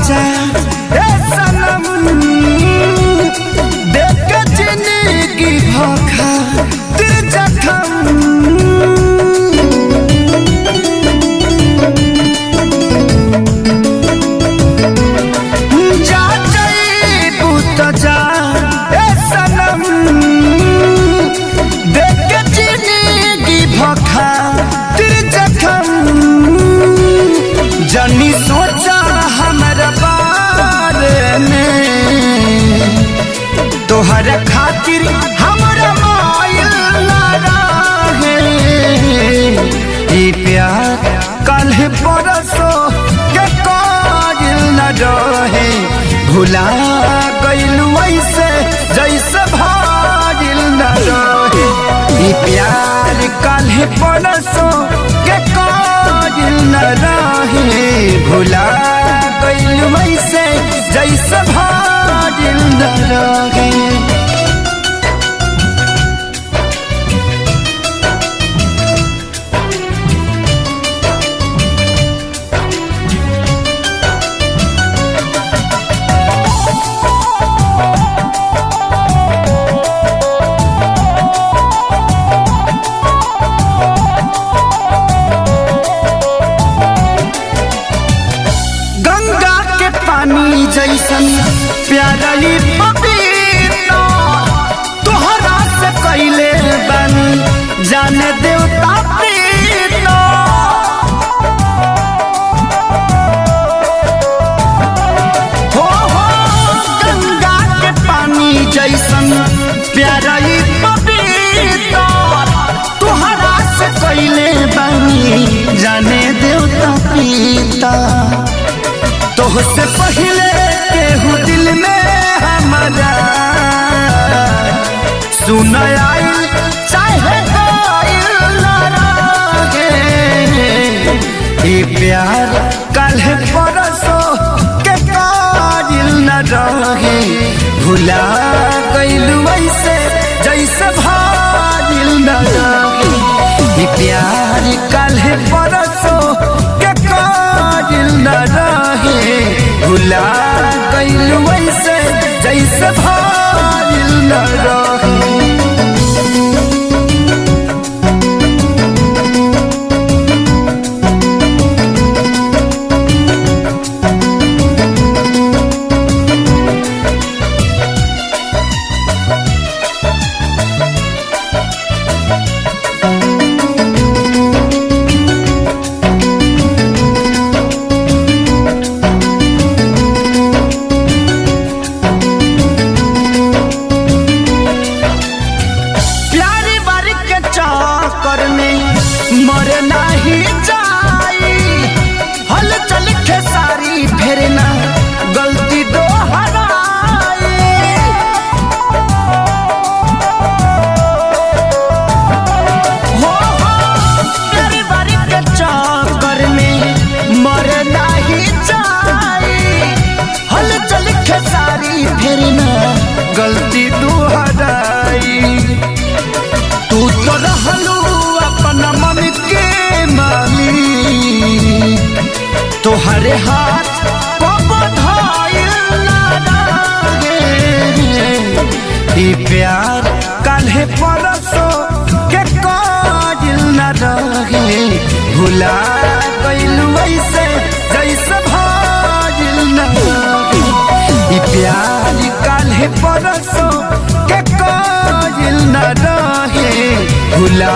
जा ए सनम देख के जिंदगी भोखा दिल जखम जा जाइबू तो जा ए सनम देख के जिंदगी भोखा दिल जखम जनी सोचा हमारा बारे में तोहर खातिर हमारा मायल ना रहे ई प्यार कल परसों के कायल न रहे भुला गइलू ऐसे जैसे भागिल न रहे ई प्यार कल परसों के कायल न रहे भुला गइलू ऐसे जैसे भागिल न रहे। गंगा के पानी जैसन प्यारी पपीता तोहरा से कैले बानी जाने देवता प्रीता हो गंगा के पानी जैसन प्यारी पपीता तोहरा से कैले बानी जाने देवता प्रीता तोहसे पहले केहू दिल में हमारा सुन आइल चाहे कोइल ना रहे ई प्यार कल परसों के कायल न रहे भुला गइलू ऐसे जैसे भागिल न रहे ई प्यार कल परसों के कायल न रहे भुला गइलू ऐसे जैसे भागिल न रहे। मरे नहीं जाई हल चल खेसारी फेरना गलती दोहराई हो तेरी बारी के चक्कर में मरे नहीं जाई हल चल खेसारी फेरना गलती दोहराई तू तो रहलू अपना मन के मालिक तोहरे हाथ को बधाइल ना रहे ई प्यार काल्हे परसों के कायल न रहे भुला गइलू ऐसे जैसे भागिल न रहे ई प्यार काल्हे परसों के कायल न रहे भुला